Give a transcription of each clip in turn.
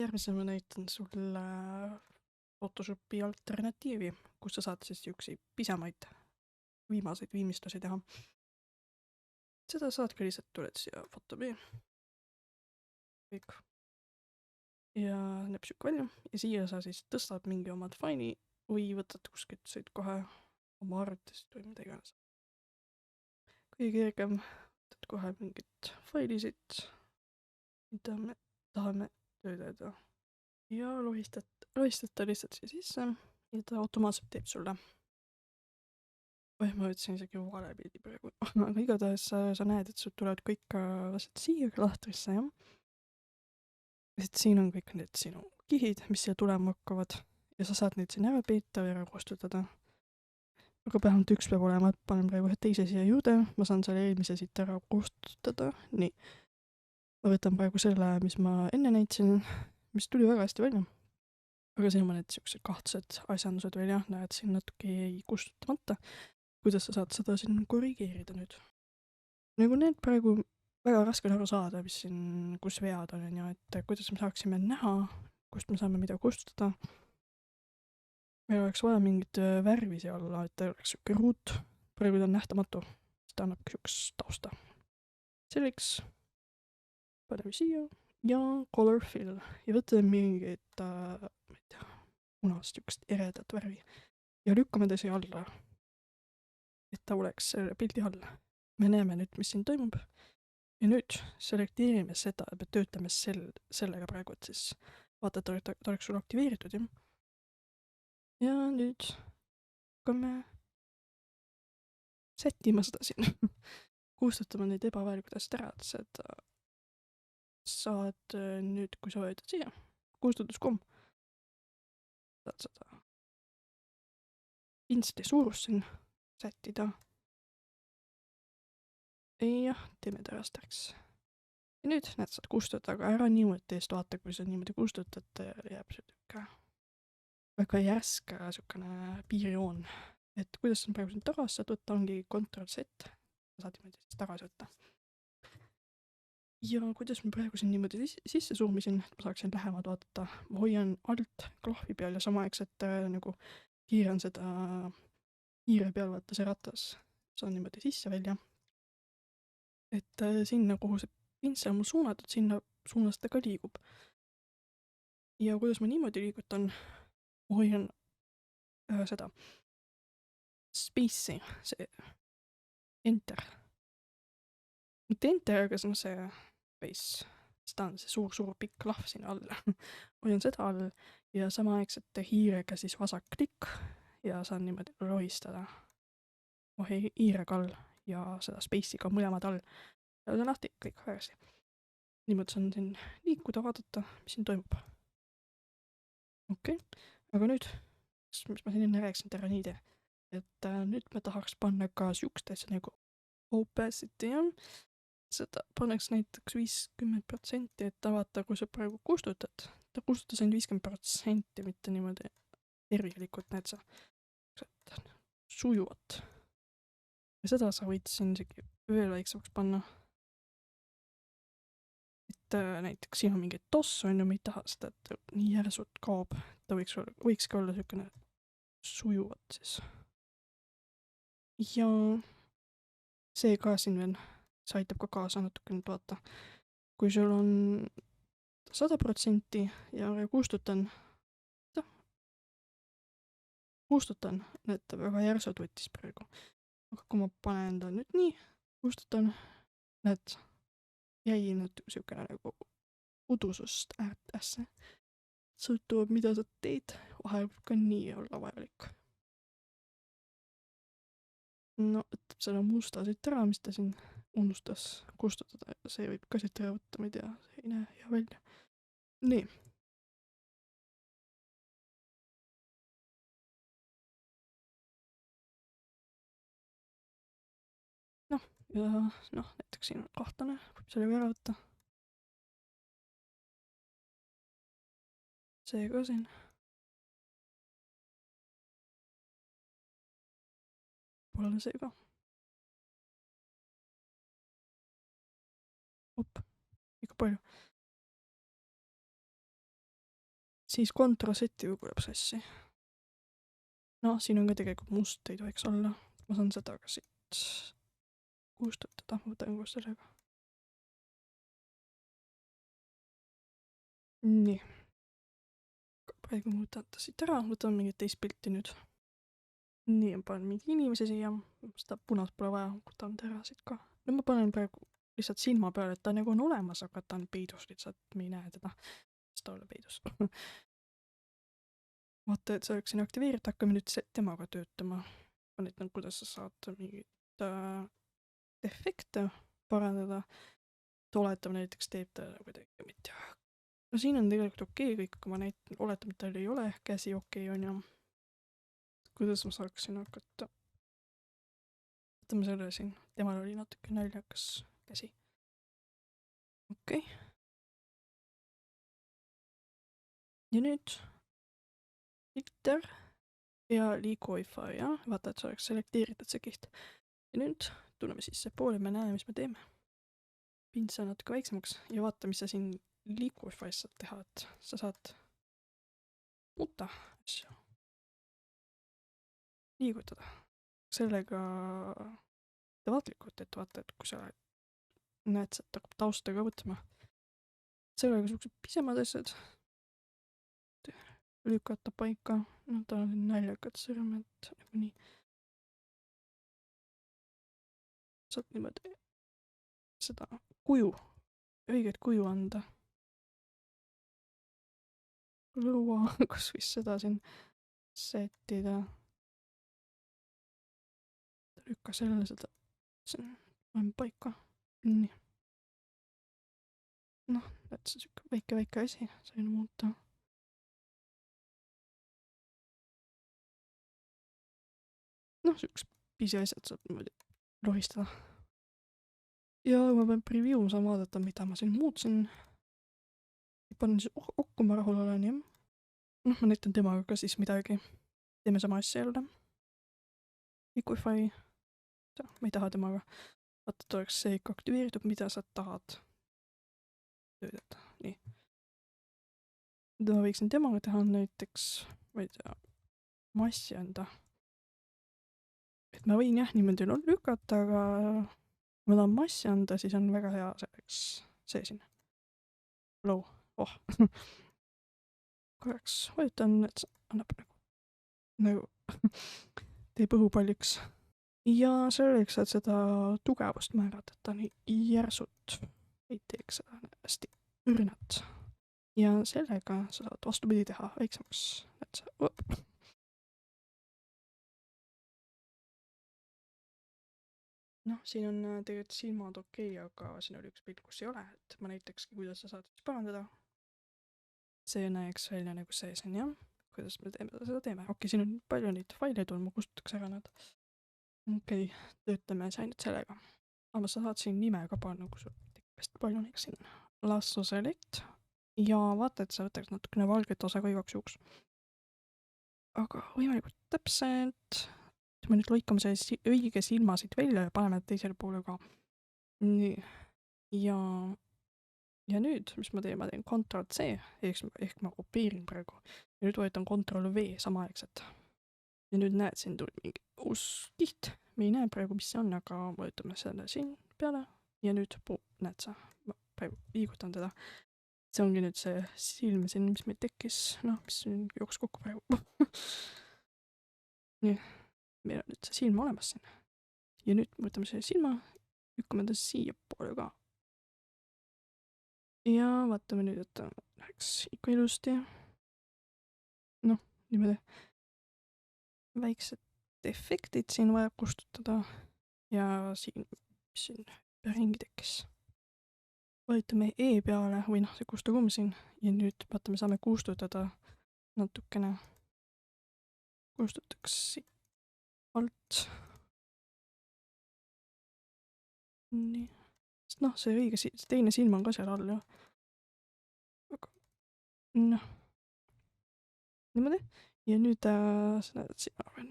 järgmisena ma näitan sulle Photoshopi alternatiivi, kus sa saad siis niisuguseid pisemaid viimaseid viimistlusi teha. Seda saadki lihtsalt tuled siia Photopi. Kõik. Ja näeb siuke välja. Ja siia sa siis tõstad mingi omad faili või võtad kuskilt siit kohe oma arvutist või mida iganes. Kõige kergem, võtad kohe mingit faili siit, mida me tahame töötada. Ja lohistad ta lihtsalt siia sisse ja ta automaatselt teeb sulle. Ma võtsin isegi vale pildi praegu, aga igatahes sa näed, et sul tulevad kõik lased siia lahtrisse, jah. Et siin on kõik need sinu kihid, mis siia tulema hakkavad ja sa saad neid siin ära peita või ära kustutada. Aga vähemalt üks peab olema, et panen praegu ühe teise siia juurde, ma saan selle eelmise siit ära kustutada. Nii. Ma võtan praegu selle, mis ma enne näitasin, mis tuli väga hästi välja. Aga siin on mõned siuksed kahtsed asjandused veel, jah, näed siin natuke ei kustutamata. Kuidas sa saad seda siin korrigeerida nüüd? Nagu need praegu väga raske on aru saada, mis siin, kus vead on ja et kuidas me saaksime näha, kust me saame mida kustutada. Meil oleks vaja mingit värvi siia alla, et ta oleks siuke ruut. Praegu ta on nähtamatu, siis ta annab siukest tausta. Selleks paneme siia ja color fill ja võtame mingit, ma ei tea, punast siukest eredat värvi ja lükkame ta siia alla, et ta oleks selle pildi all. Me näeme nüüd, mis siin toimub. Ja nüüd selekteerime seda, et me töötame sellega praegu, et siis vaata, et ta oleks sul aktiveeritud, jah. Ja nüüd hakkame sättima seda siin. Kustutame neid ebavajalikud asjad ära, et seda saad nüüd, kui sa võetad siia, kustutuskom. Saad seda pintsli suurust siin sättida. Jah, teeme ta rastarks. Ja nüüd näed, saad kustutada, aga ära niimoodi eest vaata, kui sa niimoodi kustutad, jääb see väga järsk siukene piirjoon. Et kuidas on praegu siin tagasi saad võtta, ongi Ctrl-Z. Saad niimoodi siis tagasi võtta. Ja kuidas ma praegu siin niimoodi sisse suumisin, et ma saaksin lähemalt vaadata. Ma hoian alt klahvi peal ja samaaegselt nagu kiiran seda kiire peal vaata see ratas. Saan niimoodi sisse välja. Et sinna, kuhu see pintsel on mul suunatud, sinna suunas ta ka liigub. Ja kuidas ma niimoodi liigutan, ma hoian seda space'i, see enter. Mitte enter, aga see on see space. Seda on see suur pikk klahv sinna all. Hoian seda all ja samaaegselt hiirega siis vasak klikk ja saan niimoodi rohistada. Hiirega all ja seda space'i ka mõlemad all. Ja see on lahti kõik väärsi. Niimoodi saan siin liikuda, vaadata, mis siin toimub. Okei, aga nüüd, mis ma siin enne rääkisin, terve niide. Et nüüd me tahaks panna ka siukest asja nagu opacity, jah. Seda paneks näiteks 50%, et ta vaata, kui sa praegu kustutad. Ta kustutas ainult 50%, mitte niimoodi terviklikult, näed sa sujuvat. Ja seda sa võid siin isegi veel väiksemaks panna. Et näiteks siin on mingi toss, on ju, me ei taha seda, et nii järsult kaob. Ta võikski olla siukene sujuvat siis. Ja see ka siin veel, see aitab ka kaasa natuke nüüd vaata. Kui sul on 100% ja kustutan, et väga järsult võttis praegu. Aga kui ma panen ta nüüd nii, kustutan, näed, jäi nüüd siukene nagu udusust äärtesse. Sõltub, mida sa teed, vahel ka nii olla vajalik. No, et selle musta siit ära, mis ta siin unustas kustutada, see võib ka siit ära võtta, ma ei tea, see ei näe hea välja. Nii. Ja näiteks siin on kahtlane, võib selle ära võtta. See ka siin. Pole see ka. Ikka palju. siis Ctrl-Z tuleb sassi. No, siin on ka tegelikult must ei tohiks olla. Ma saan seda ka siit kustutada, võtan koos sellega. Nii. Praegu muutan ta siit ära, võtan mingit teist pilti nüüd. Nii, ma panen mingi inimese siia, seda punast pole vaja, võtan ta ära siit ka. No ma panen praegu lihtsalt silma peale, et ta nagu on olemas, aga ta on peidus lihtsalt, me ei näe teda. Sest ta ole peidus. Vaata, et see oleks siin aktiveeritud, hakkame nüüd temaga töötama. Ma näitan, kuidas sa saad mingit efekte parandada. Oletame näiteks teeb ta kuidagi mitte. No siin on tegelikult okei kõik, kui ma näitan, oletame, et tal ei ole käsi okei on ja kuidas ma saaksin hakata. Võtame selle siin, temal oli natuke naljakas käsi. Okei. Ja nüüd filter ja liigu Wi-Fi, jah? Vaata, et see oleks selekteeritud see kiht. Ja nüüd tuleme sisse poole, me näeme, mis me teeme. Pintsa natuke väiksemaks ja vaata, mis sa siin liigu Wi-Fi's saad teha, et sa saad muuta asju. Liigutada. Sellega vaatlikult, et vaata, et kui sa näed, sa hakkab tausta ka võtma. Sellega suuksed pisemad asjad. Lükata paika. No ta on näljakad sõrmed. Nagu nii. Saad niimoodi seda kuju, õiget kuju anda. Lõua, kas võis seda siin settida. Lükka selle seda. See on paika. Nii. Noh, et see väike asi sain muuta. Noh, üks pisi asjad saab niimoodi rohistada. Ja ma pean preview saan vaadata, mida ma siin muutsin. Panen siis okku, ma rahul olen, jah. Noh, ma näitan temaga ka siis midagi. Teeme sama asja jälle. Wi-Fi. Ma ei taha temaga. Vaata, et oleks see ikka aktiveeritud, mida sa tahad töötada. Nii. Mida ma võiksin temaga teha näiteks, ma ei tea, massi anda. Et ma võin jah niimoodi lükata, aga kui ma tahan massi anda, siis on väga hea selleks see siin. Low. Oh. Korraks vajutan, et annab nagu teeb õhupalliks. Ja selleks saad seda tugevust määrata, et ta nii järsult ei teeks seda hästi õrnat. Ja sellega sa saad vastupidi teha väiksemaks. Et sa... Noh, siin on tegelikult silmad okei, aga siin oli üks pilt, kus ei ole, et ma näitakski, kuidas sa saad siis parandada. See näeks välja nagu see siin, jah? Kuidas me seda teeme? Okei, siin on palju neid faile tulnud, ma kustutaks ära nad. Okei, töötame ainult sellega. Aga sa saad siin nime ka panna, kui sul hästi palju näiks siin. Lasso select. Ja vaata, et sa võtaks natukene valget osa ka igaks juhuks. Aga võimalikult täpselt... Me nüüd lõikame see õige silma siit välja ja paneme teisele poole ka. Nii. Ja nüüd, mis ma teen? Ma teen Ctrl-C, ehk ma kopeerin praegu. Ja nüüd võetan Ctrl-V samaaegselt. Ja nüüd näed, siin tuli mingi uus kiht. Me ei näe praegu, mis see on, aga võetame selle siin peale. Ja nüüd, näed sa, ma praegu liigutan teda. See ongi nüüd see silm siin, mis meil tekkis. Noh, mis jooks kokku praegu. Nii. Meil on nüüd see silma olemas siin. Ja nüüd võtame selle silma, lükkame ta siia poole ka. Ja vaatame nüüd, et ta läheks ikka ilusti. Noh, niimoodi. Väiksed efektid siin vaja kustutada. Ja siin, mis siin ringi tekkis. Võtame E peale, või noh, see kustukum siin. Ja nüüd vaatame, saame kustutada natukene. Kustutaks siit. Alt. Nii. Sest noh, see õige teine silm on ka seal all, jah. Aga, noh. Niimoodi. Ja nüüd sa näed, et siin ma pean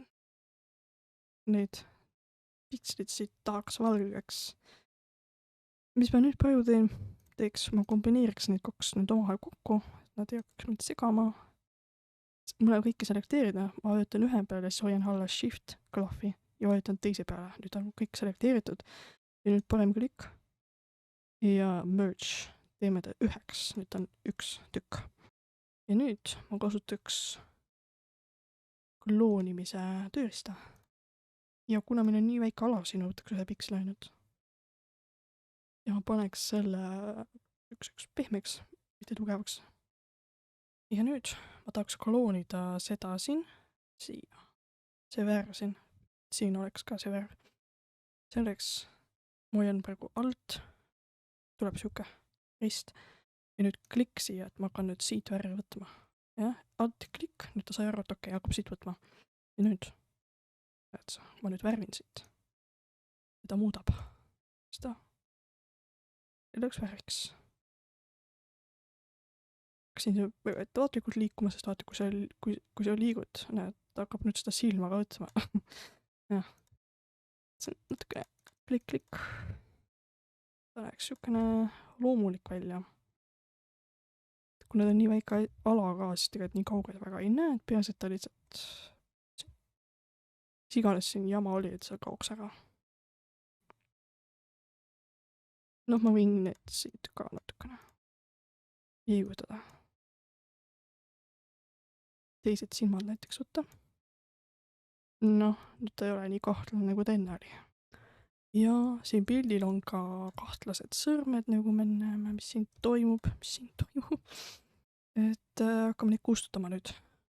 need pikslid siit tahaks valgeks. Mis ma nüüd praegu teeks, ma kombineeriks neid kaks nüüd omahel kokku, et nad ei hakkaks mind segama. mul on kõike selekteerida, ma vajutan ühe peale, siis hoian alla shift klahvi ja vajutan teise peale. Nüüd on kõik selekteeritud ja nüüd parem klikk ja merge. Teeme ta üheks, nüüd on üks tükk. Ja nüüd ma kasutaks kloonimise tööriista. Ja kuna meil on nii väike ala, siin ma võtaks ühe piksli ainult. Ja ma paneks selle üks pehmeks, mitte tugevaks. Ja nüüd ma tahaks kloonida seda siin, siia. See värv siin. Siin oleks ka see värv. Selleks ma hoian praegu alt. Tuleb siuke rist. Ja nüüd klikk siia, et ma hakkan nüüd siit värvi võtma. Ja, alt klikk, nüüd ta sai aru, et okei, hakkab siit võtma. Ja nüüd, et ma nüüd värvin siit. Ja ta muudab. Seda. Ja läks värviks. Hakkasin ettevaatlikult liikuma, sest vaata, kui sa liigud, näed, ta hakkab nüüd seda silma ka võtma. Jah. See on natuke klikk. Ta läheks siukene loomulik välja. Kuna ta on nii väike ala ka, siis tegelikult nii kaugel väga ei näe, et peas, et ta lihtsalt mis iganes siin jama oli, et see kaoks ära. Noh, ma võin need siit ka natukene liigutada. Teised silmad näiteks võtta. Noh, nüüd ta ei ole nii kahtlane, nagu ta enne oli. Ja siin pildil on ka kahtlased sõrmed, nagu me näeme, mis siin toimub. Et hakkame neid kustutama nüüd.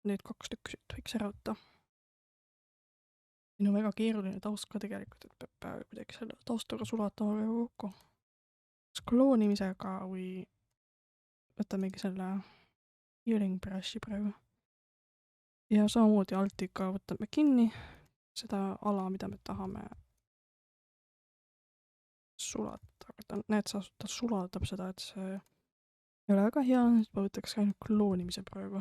Need 2 tükki siit võiks ära võtta. Siin on väga keeruline taust ka tegelikult, et peab kuidagi selle taustaga sulatama väga kokku. Kas kloonimisega või võtamegi selle healing brushi praegu. Ja samamoodi alt ikka võtame kinni seda ala, mida me tahame sulata. Näed, ta sulatab seda, et see ei ole väga hea, et ma võtaks ainult kloonimise praegu.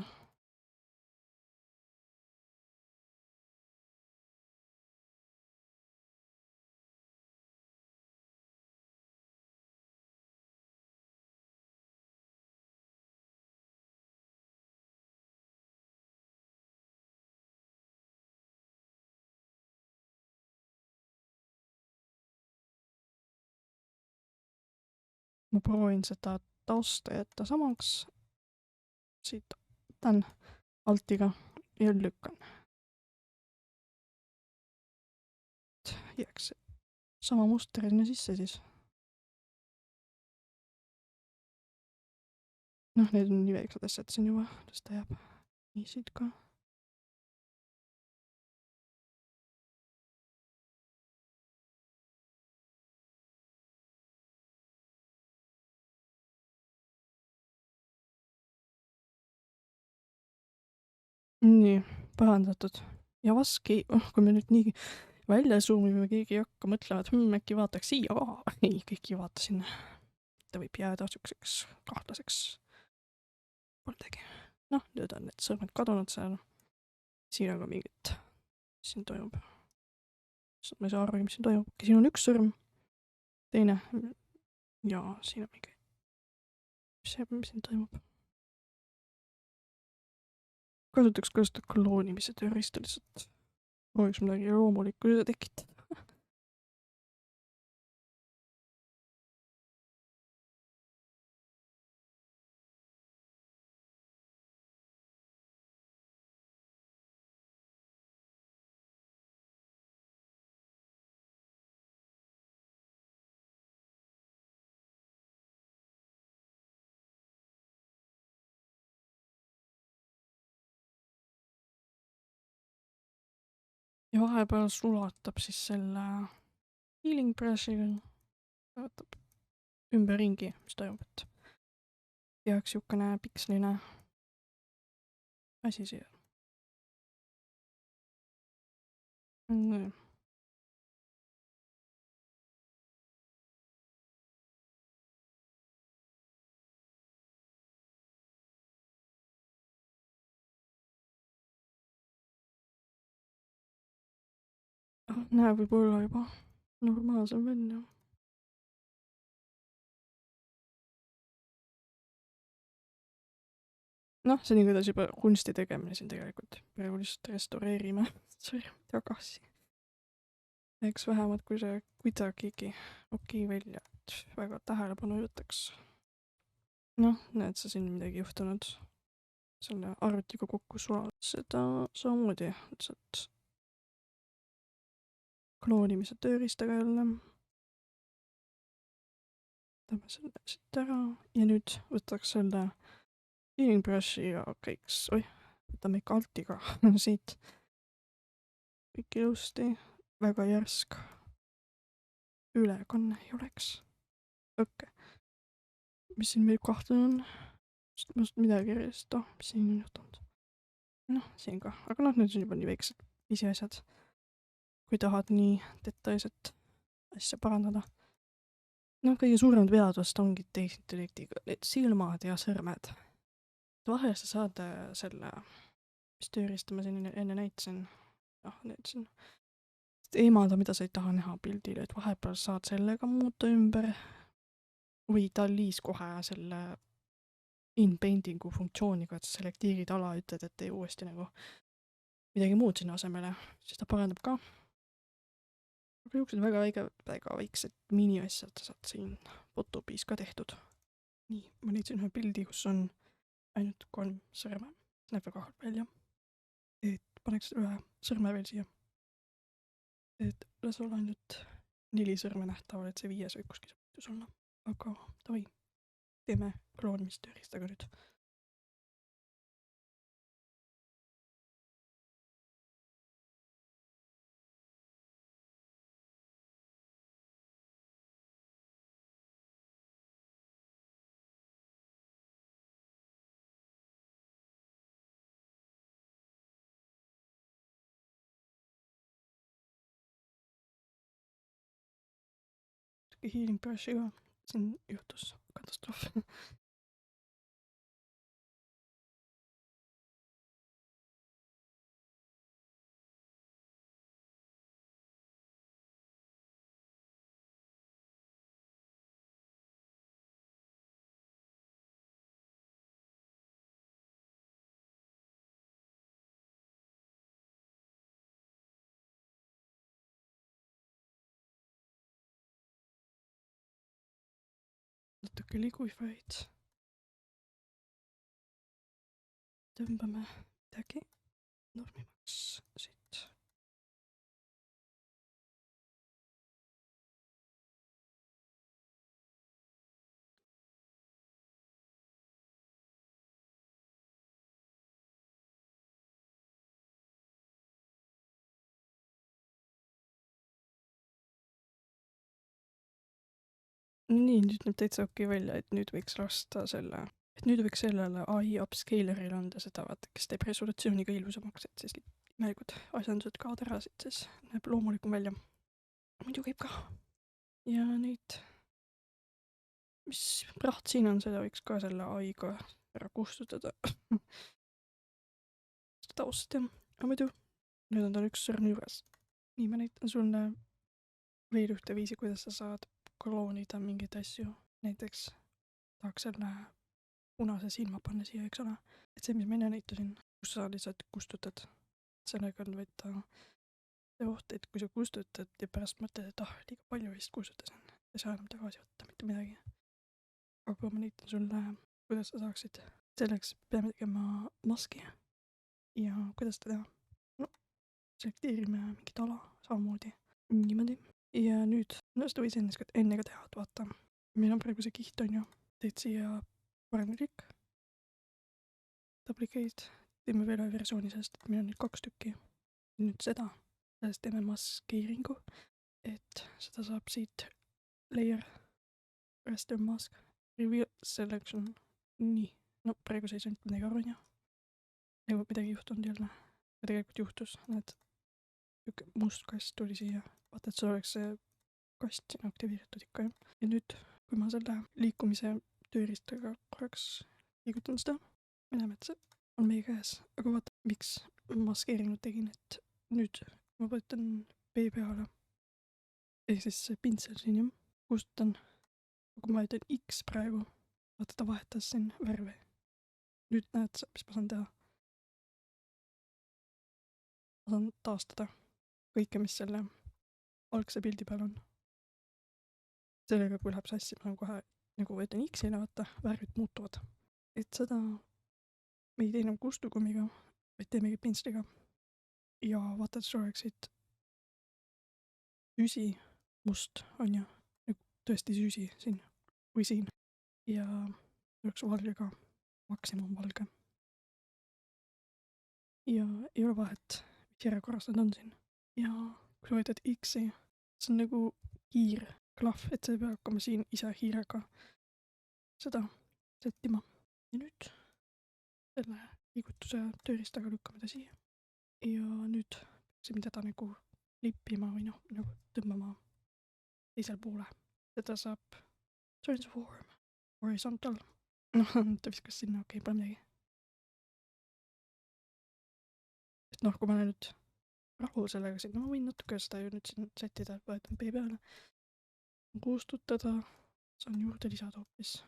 Ma proovin seda tausta jätta samaks. Siit võtan altiga ja lükkan. Jääks sama muster sinna sisse siis. Noh, need on nii väiksed asjad siin juba, kuidas ta jääb. Nii siit ka. Nii, parandatud. Ja vaski, kui me nüüd nii välja zoomime, keegi ei hakka mõtlema, et äkki vaataks siia ka. Ei, kõik ei vaata sinna. Ta võib jääda siukseks kahtlaseks. Poldegi. Noh, nüüd on need sõrmed kadunud seal. Siin on ka mingit, mis siin toimub. Ma ei saa aru, mis siin toimub. Siin on üks sõrm. Teine. Ja siin on mingi. Mis siin toimub? Kasutaks ka seda kloonimise tööriista lihtsalt. Prooviks midagi loomulikku tekitada. Ja vahepeal sulatab siis selle healing brush'iga. Vaatab ümberringi, mis toimub, et jääks siukene piksline asi siia. Nii. Näeb võib-olla juba normaalsem välja. Noh, see on igatahes juba kunsti tegemine siin tegelikult. Praegu lihtsalt restaureerime. Sorry, tagasi. Eks vähemalt, kui see kuidagigi okei välja, et väga tähelepanu ei võtaks. Noh, näed sa siin midagi juhtunud. Selle arvutiga kokku sulanud. Seda samamoodi, lihtsalt kloonimise tööriistaga jälle. Võtame selle siit ära ja nüüd võtaks selle healing brushi ja käiks, võtame ikka altiga siit. Kõik ilusti, väga järsk ülekanne ei oleks. Okei. Mis siin meil kahtlane on? Must midagi erilist, mis siin on juhtunud. Noh, siin ka, aga need on juba nii väiksed pisiasjad. Kui tahad nii detailset asja parandada. Kõige suuremad vead vast ongi tehisintellektiga, need silmad ja sõrmed. Vahel sa saad selle, mis tööriista ma siin enne näitasin, näitasin, eemada, mida sa ei taha näha pildile, et vahepeal saad sellega muuta ümber või Dalis kohe selle in-paintingu funktsiooniga, et sa selektiirid ala, ütled, et tee uuesti nagu midagi muud sinna asemele, siis ta parandab ka. Aga juuksed väga väiksed mini-asjad saad siin Photopis ka tehtud. Nii, ma leidsin ühe pildi, kus on ainult 3 sõrme. Näeb väga halb välja. Et paneks ühe sõrme veel siia. Et las olla ainult 4 sõrme nähtaval, et see 5 võib kuskil sõptus olla. Aga davai, teeme kloonimistööriistaga nüüd. Healing brushiga siin juhtus katastroof. Natuke liquify'd. Tõmbame midagi normimaks siit. Nii, nüüd näeb täitsa okei välja, et nüüd võiks lasta sellele AI upscalerile anda seda, kes teeb resolutsiooni ka ilusamaks, et siis imelikud asjandused kaod ära, siis näeb loomulikum välja. Muidu käib ka. Ja nüüd, mis praht siin on, seda võiks ka selle AI-ga ära kustutada. Taust jah, aga muidu, nüüd on tal üks sõrm juures. Nii, ma näitan sulle veel ühte viisi, kuidas sa saad kloonida mingeid asju. Näiteks tahaks selle punase silma panna siia, eks ole. Et see, mis ma enne näitasin, kus sa lihtsalt kustutad. Sellega on võtta see oht, et kui sa kustutad ja pärast mõtled, et liiga palju vist kustutasin. Ei saa enam tagasi võtta mitte midagi. Aga ma näitan sulle, kuidas sa saaksid. Selleks peame tegema maski. Ja kuidas ta teha? Selekteerime mingit ala samamoodi. Niimoodi. Ja nüüd, seda võis enne ka teha, et vaata. Meil on praegu see kiht, on ju. Teed siia parem klikk. Duplicate. Teeme veel ühe versiooni sellest, et meil on nüüd 2 tükki. Nüüd seda. Sellest teeme maskeeringu. Et seda saab siit layer, raster mask, reveal selection. Nii. Praegu see ei saanud midagi aru, on ju. Nagu midagi juhtunud jälle. Ja tegelikult juhtus, näed. Must kast tuli siia. Vaata, et see oleks see kast siin aktiveeritud ikka, jah. Ja nüüd, kui ma selle liikumise tööriistaga korraks liigutan seda, me näeme, et see on meie käes. Aga vaata, miks maskeerinud tegin, et nüüd ma võtan B peale. Ehk siis see pintsel siin, jah. Kustutan. Kui ma ütlen X praegu, vaata, ta vahetas siin värve. nüüd näed sa, mis ma saan teha. Ma saan taastada kõike, mis selle algse pildi peal on. Sellega, kui läheb sassi, ma kohe nagu võtan X-ile, vaata, värvid muutuvad. Et seda me ei tee nagu kustukummiga, vaid teemegi pintsliga. Ja vaata, et sul oleksid süsi must, on ju, nagu tõesti süsi siin või siin. Ja oleks valge ka, maksimum valge. Ja ei ole vahet, mis järjekorras nad on siin. Ja kui sa võtad X-i, see on nagu hiirklahv, et sa ei pea hakkama siin ise hiirega seda settima. Ja nüüd selle liigutuse tööriistaga lükkame ta siia. Ja nüüd peaksime teda nagu lippima või noh, nagu tõmbama teisel poole. Seda saab transform, horizontal. Noh, ta viskas sinna, okei, pole midagi. Et noh, kui ma olen nüüd rahul sellega siin, no ma võin natuke seda ju nüüd siin sättida, võetan B peale. Kustutada, saan juurde lisada hoopis.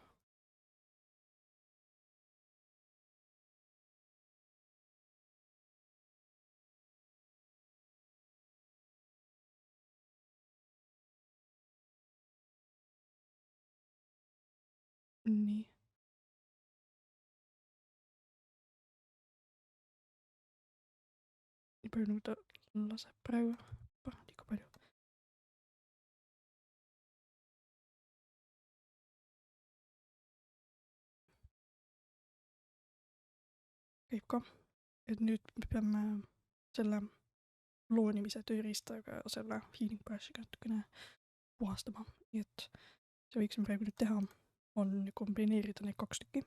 Nii. Nii palju nagu ta laseb praegu, liiga palju. Käib ka, et nüüd me peame selle loonimise tööriistaga ja selle healing brush'iga natukene puhastama, nii et see võiksime praegu nüüd teha, on kombineerida neid 2 tükki.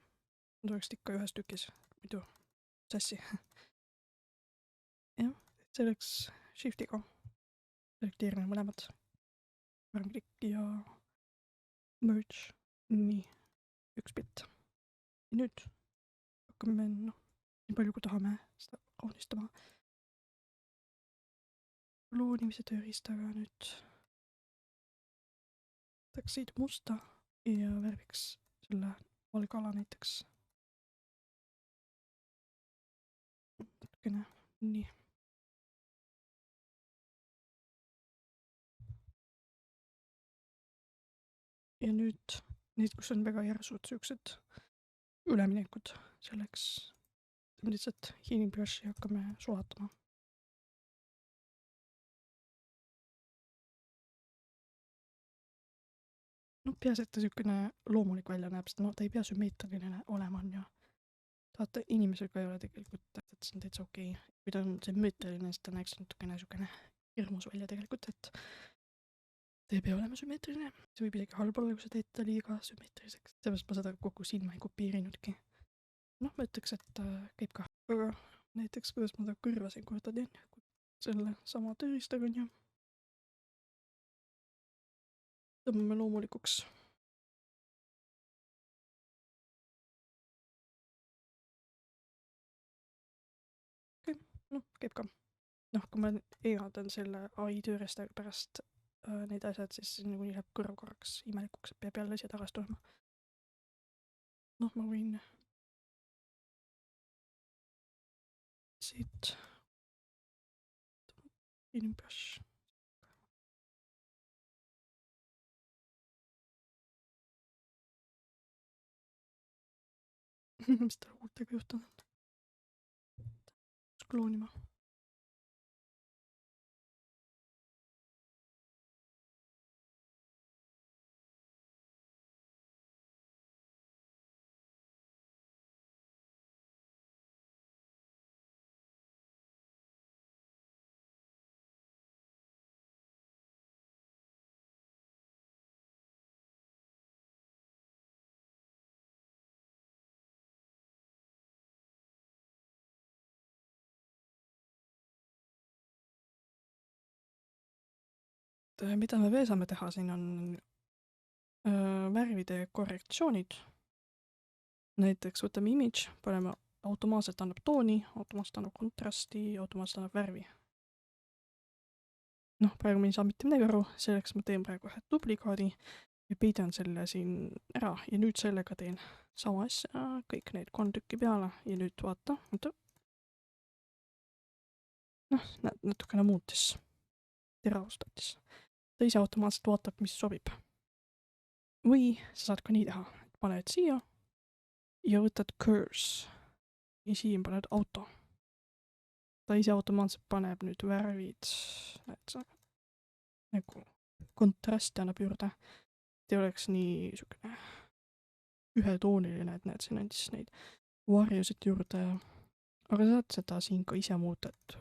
Nad oleks ikka ühes tükis, muidu sassi. Jah, selleks shiftiga selekteerime mõlemad. Klikk ja merge. Nii, 1 bitt. Ja nüüd hakkame noh, nii palju kui tahame seda kaunistama. Loonimise tööriistaga nüüd võtaks siit musta ja värviks selle valgala näiteks. Natukene, nii. Ja nüüd need, kus on väga järsud sellised üleminekud, selleks teeme lihtsalt healing brush'i ja hakkame sulatama. No peaasi, et ta niisugune loomulik välja näeb, sest no ta ei pea sümmeetriline olema, on ju. Vaata, inimesel ka ei ole tegelikult, et see on täitsa okei. Kui ta on sümmeetriline, siis ta näeks natukene niisugune hirmus välja tegelikult, et ta ei pea olema sümmeetriline. See võib isegi halb olla, kui sa teed ta liiga sümmeetriliseks. Seepärast ma seda kogu silma ei kopiirinudki. Noh, ma ütleks, et käib ka. Aga näiteks, kuidas ma ta kõrva siin korda teen, selle sama tööriistaga on ju. Tõmbame loomulikuks. Okei, noh, käib ka. Noh, kui ma eemaldan selle AI tööriistaga pärast neid asjad, siis nagu läheb kõrv korraks imelikuks, et peab jälle siia tagasi tulema. Noh, ma võin siit healing brush. Mis ta huultega juhtunud on? Kloonima. Mida me veel saame teha, siin on värvide korrektsioonid. Näiteks võtame image, paneme automaatselt annab tooni, automaatselt annab kontrasti, automaatselt annab värvi. Noh, praegu me ei saa mitte midagi aru, selleks ma teen praegu ühe duplikaadi ja peidan selle siin ära ja nüüd sellega teen sama asja, kõik need 3 tükki peale ja nüüd vaata, noh, natukene muutis, teravstatis. Ta ise automaatselt vaatab, mis sobib. Või sa saad ka nii teha, et paned siia ja võtad curse ja siin paned auto. Ta ise automaatselt paneb nüüd värvid, näed sa, nagu kontrasti annab juurde. Et ei oleks nii sükene ühetooniline, et näed, siin andis neid varjusid juurde. Aga saad seda siin ka ise muuta, et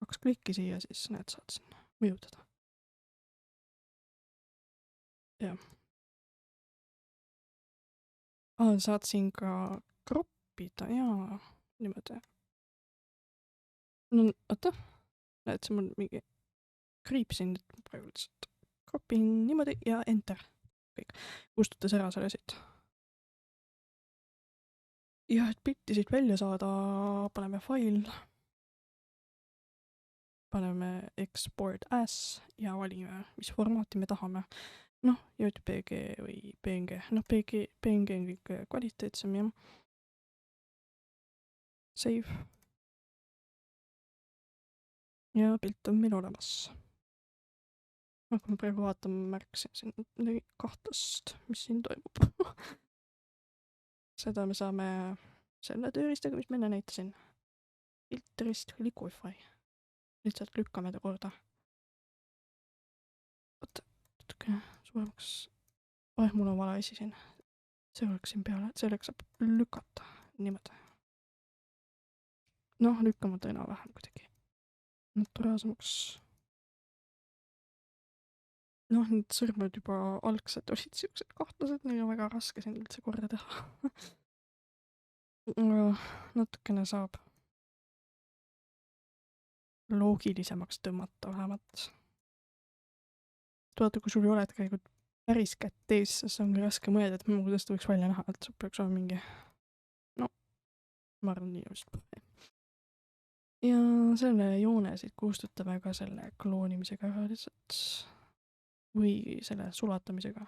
2 klikki siia, siis näed, saad siin mõjutada. Jah. Saad siin ka kroppida, jaa, niimoodi. No oota, näed, see mul mingi kriipsin, et praegu lihtsalt kropin niimoodi ja enter. Kõik, kustutas ära selle siit. Ja et pilti siit välja saada, paneme file, paneme export as ja valime, mis formaati me tahame. Noh, JPG või PNG. Noh, PNG on kõik kvaliteetsem, jah. Save. Ja pilt on meil olemas. Aga ma praegu vaatan, märkasin siin 2, mis siin toimub. Seda me saame selle tööriistaga, mis ma enne näitasin. Filterist Liquify. Lihtsalt lükkame ta korda. Oota, natuke suuremaks. Mul on vale asi siin. See oleks siin peale, et selleks saab lükata. Niimoodi. Noh, lükkama ta enam-vähem kuidagi. Naturaalsemaks. Noh, need sõrmed juba algselt olid siuksed kahtlased, neil on väga raske siin üldse korda teha. Natukene saab loogilisemaks tõmmata vähemalt. Vaata, kui sul ei ole tegelikult päris kätt ees, siis on raske mõelda, et kuidas ta võiks välja näha, et sul peaks olema mingi, no, ma arvan nii just. Ja selle joone siit kustutame ka selle kloonimisega lihtsalt või selle sulatamisega.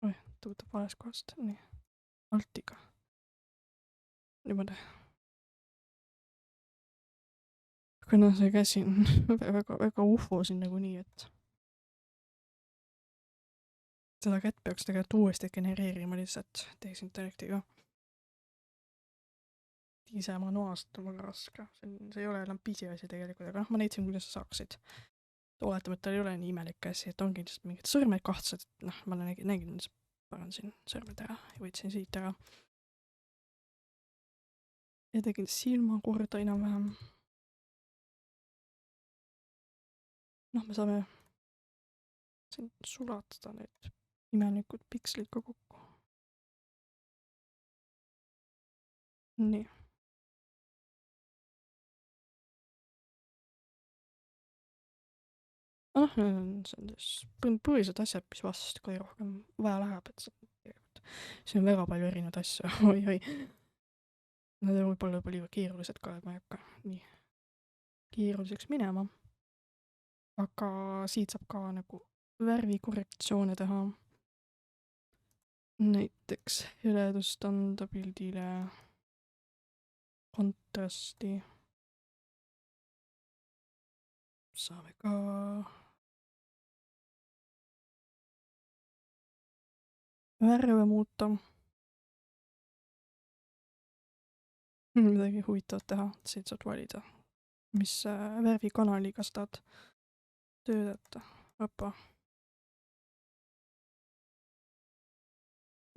Oi, ta võtab vales kohast, nii, altiga. Niimoodi. Aga noh, see käsi on väga ufo siin nagu nii, et seda kätt peaks tegelikult uuesti genereerima lihtsalt tehisintellektiga. Ise manuaalselt on väga raske. See ei ole enam pisiasi tegelikult, aga ma näitasin, kuidas sa saaksid. Oletame, et tal ei ole nii imelik käsi, et ongi lihtsalt mingid sõrmed kahtsed, et noh, ma nägin, panen siin sõrmed ära ja võtsin siit ära. Ja tegin silma korda enam-vähem. Noh, me saame siin sulatada need imelikud pikslid ka kokku. Nii. Noh, see on siis põhilised asjad, mis vast kui rohkem vaja läheb, et see on väga palju erinevaid asju, oi. Need on võib-olla liiga keerulised ka, et ma ei hakka nii keeruliseks minema. Aga siit saab ka nagu värvikorrektsioone teha. Näiteks heledust anda pildile, kontrasti. Saame ka värve muuta. Midagi huvitavat teha, siit saad valida, mis värvikanaliga sa tahad töötada. Opa.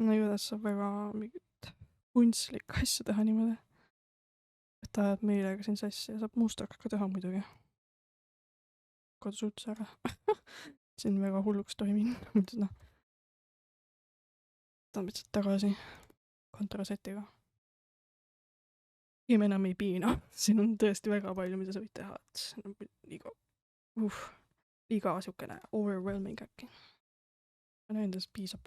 No igatahes saab väga mingit kunstlik asja teha niimoodi. Et ta ajab meelega siin sassi ja saab mustaks ka teha muidugi. Kodus üldse ära. Siin väga hulluks toimin. Mõtlen, noh. Ta on lihtsalt tagasi kontrasetiga. Ja me enam ei piina. Siin on tõesti väga palju, mida sa võid teha. Et see on liiga siukene overwhelming äkki. Ja nendest piisab.